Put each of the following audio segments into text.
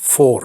4।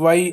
Y,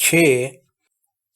6,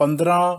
15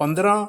15,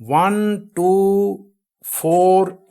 1, 2, 4,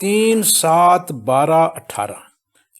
3, 7, 12, 18।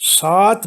7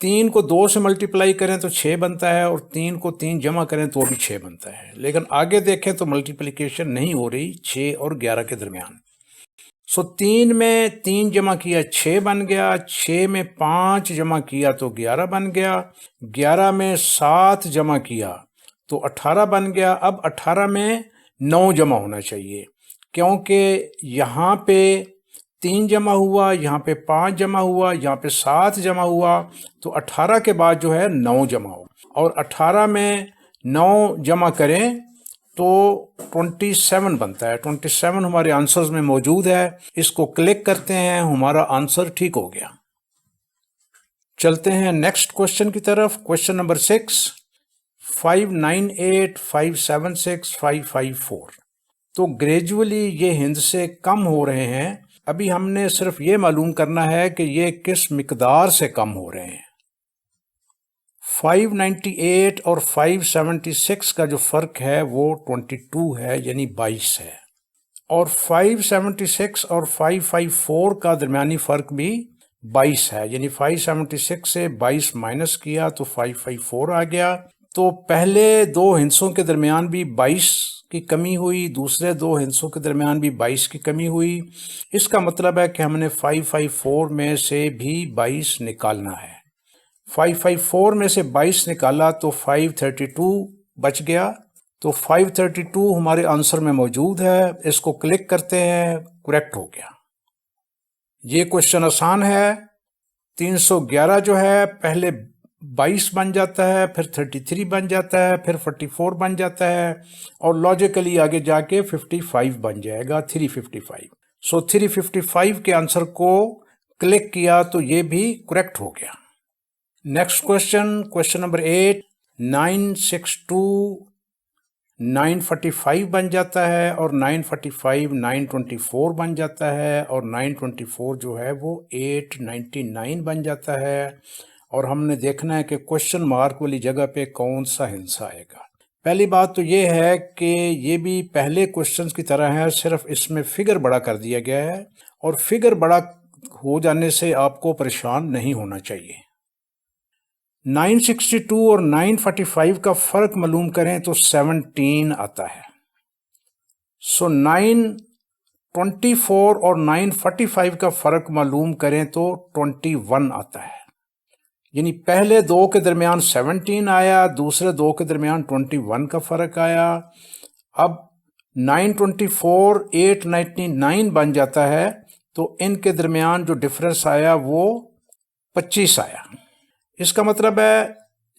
3 کو 2 سے multiply کریں تو 6 بنتا ہے، اور 3 کو 3 جمع کریں تو بھی 6 بنتا ہے، لیکن آگے دیکھیں تو ملٹیپلیکیشن نہیں ہو رہی 6 اور 11 کے درمیان۔ 3 میں 3 جمع کیا 6 بن گیا، 6 میں 5 جمع کیا تو 11 بن گیا، 11 میں 7 جمع کیا تو 18 بن گیا۔ اب 18 میں 9 جمع ہونا چاہیے، کیونکہ یہاں پہ 3 جمع ہوا، یہاں پہ 5 جمع ہوا، یہاں پہ 7 جمع ہوا، تو 18 کے بعد جو ہے 9 جمع ہو، اور 18 میں 9 جمع کریں تو 27 بنتا ہے۔ 27 ہمارے آنسرز میں موجود ہے، اس کو کلک کرتے ہیں، ہمارا آنسر ٹھیک ہو گیا۔ چلتے ہیں نیکسٹ کوشچن کی طرف۔ Question number 6، 598 576 554۔ تو گریجولی یہ ہند سے کم ہو رہے ہیں۔ ابھی ہم نے صرف یہ معلوم کرنا ہے کہ یہ کس مقدار سے کم ہو رہے ہیں۔ 598 اور 576 کا جو فرق ہے وہ 22 ہے، یعنی 22 ہے، اور 576 اور 554 کا درمیانی فرق بھی 22 ہے، یعنی 576 سے 22 مائنس کیا تو 554 آ گیا۔ تو پہلے 2 ہندسوں کے درمیان بھی 22 کی کمی ہوئی، دوسرے 2 ہندسوں کے درمیان بھی 22 کی کمی ہوئی۔ اس کا مطلب ہے کہ ہم نے 554 میں سے بھی 22 نکالنا ہے۔ 554 میں سے 22 نکالا تو 532 بچ گیا، تو 532 ہمارے آنسر میں موجود ہے، اس کو کلک کرتے ہیں، کریکٹ ہو گیا۔ یہ کوشچن آسان ہے۔ 311 جو ہے پہلے 22 بن جاتا ہے، پھر 33 بن جاتا ہے، پھر 44 بن جاتا ہے، اور لاجیکلی آگے جا کے 55 بن جائے گا، 355۔ 355 کے آنسر کو کلک کیا تو یہ بھی کریکٹ ہو گیا۔ نیکسٹ کوشچن نمبر 8، 962 945 بن جاتا ہے، اور 945 924 بن جاتا ہے، اور 924 جو ہے وہ 899 بن جاتا ہے، اور ہم نے دیکھنا ہے کہ کوشچن مارک والی جگہ پہ کون سا ہندسہ آئے گا۔ پہلی بات تو یہ ہے کہ یہ بھی پہلے کوشچنز کی طرح ہے، صرف اس میں فگر بڑا کر دیا گیا ہے، اور فگر بڑا ہو جانے سے آپ کو پریشان نہیں ہونا چاہیے۔ 962 اور 945 کا فرق معلوم کریں تو 17 آتا ہے۔ 924 اور 945 کا فرق معلوم کریں تو 21 آتا ہے، یعنی پہلے 2 کے درمیان 17 آیا، دوسرے 2 کے درمیان 21 کا فرق آیا۔ اب 924 899 بن جاتا ہے، تو ان کے درمیان جو ڈفرنس آیا وہ 25 آیا۔ اس کا مطلب ہے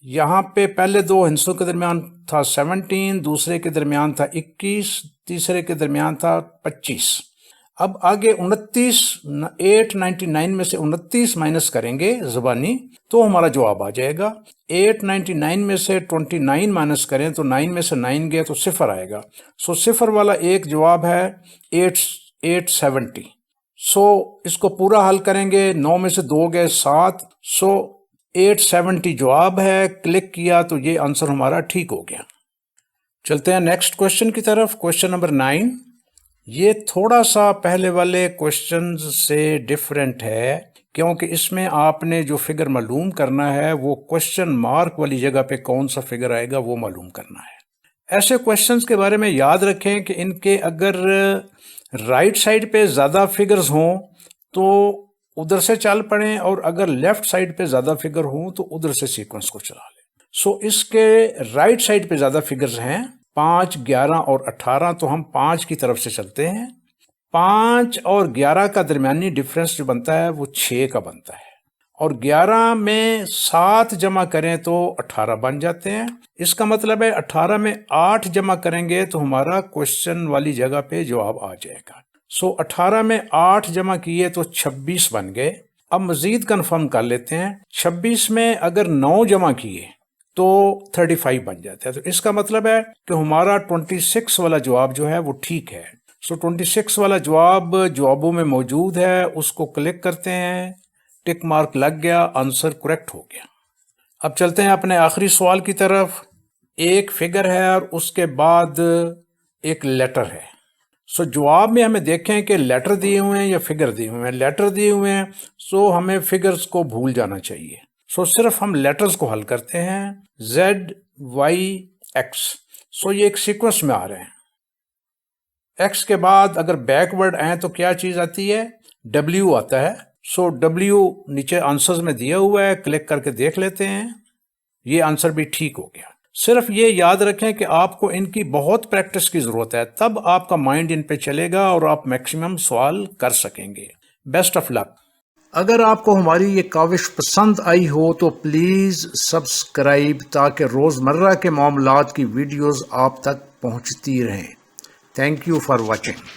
یہاں پہ پہلے 2 ہندسوں کے درمیان تھا 17، دوسرے کے درمیان تھا 21، تیسرے کے درمیان تھا 25۔ اب آگے 29، 899 میں سے 29 مائنس کریں گے زبانی تو ہمارا جواب آ جائے گا۔ 899 میں سے 29 مائنس کریں تو 9 میں سے 9 گئے تو 0 آئے گا، سو 0 والا ایک جواب ہے 870۔ اس کو پورا حل کریں گے، 9 میں سے 2 گئے 7، 870 جواب ہے، کلک کیا تو یہ آنسر ہمارا ٹھیک ہو گیا۔ چلتے ہیں نیکسٹ کوشچن کی طرف۔ کوشچن نمبر 9، یہ تھوڑا سا پہلے والے کوشچنز سے ڈیفرنٹ ہے، کیونکہ اس میں آپ نے جو فگر معلوم کرنا ہے وہ کوشچن مارک والی جگہ پہ کون سا فگر آئے گا وہ معلوم کرنا ہے۔ ایسے کوشچنز کے بارے میں یاد رکھیں کہ ان کے اگر رائٹ سائڈ پہ زیادہ فگرز ہوں تو ادھر سے چل پڑیں، اور اگر لیفٹ سائڈ پہ زیادہ فگر ہوں تو ادھر سے سیکوینس کو چلا لیں۔ اس کے رائٹ سائڈ پہ زیادہ فگرز ہیں، 5، 11 اور 18، تو ہم 5 کی طرف سے چلتے ہیں۔ 5 اور 11 کا درمیانی ڈفرنس جو بنتا ہے وہ 6 کا بنتا ہے، اور 11 میں 7 جمع کریں تو 18 بن جاتے ہیں۔ اس کا مطلب ہے 18 میں 8 جمع کریں گے تو ہمارا کوشچن والی جگہ پہ جواب آ جائے گا۔ 18 میں 8 جمع کیے تو 26 بن گئے۔ اب مزید کنفرم کر لیتے ہیں، 26 میں اگر 9 جمع کیے تو 35 بن جاتا ہے، تو اس کا مطلب ہے کہ ہمارا 26 والا جواب جو ہے وہ ٹھیک ہے۔ 26 والا جواب جوابوں میں موجود ہے، اس کو کلک کرتے ہیں، ٹک مارک لگ گیا، آنسر کریکٹ ہو گیا۔ اب چلتے ہیں اپنے آخری سوال کی طرف۔ ایک فگر ہے اور اس کے بعد ایک لیٹر ہے۔ جواب میں ہمیں دیکھیں کہ لیٹر دیے ہوئے ہیں یا فگر دیے ہوئے ہیں۔ لیٹر دیے ہوئے ہیں ہمیں فگرز کو بھول جانا چاہیے۔ سو صرف ہم لیٹرز کو حل کرتے ہیں زیڈ وائی ایکس. سو یہ ایک سیکوینس میں آ رہے ہیں. ایکس کے بعد اگر بیکورڈ آئیں تو کیا چیز آتی ہے؟ ڈبلیو آتا ہے. سو ڈبلیو نیچے آنسرز میں دیا ہوا ہے، کلک کر کے دیکھ لیتے ہیں. یہ آنسر بھی ٹھیک ہو گیا. صرف یہ یاد رکھیں کہ آپ کو ان کی بہت پریکٹس کی ضرورت ہے، تب آپ کا مائنڈ ان پہ چلے گا اور آپ میکسیمم سوال کر سکیں گے. بیسٹ آف لک. اگر آپ کو ہماری یہ کاوش پسند آئی ہو تو پلیز سبسکرائب تاکہ روزمرہ کے معاملات کی ویڈیوز آپ تک پہنچتی رہیں. Thank you for watching.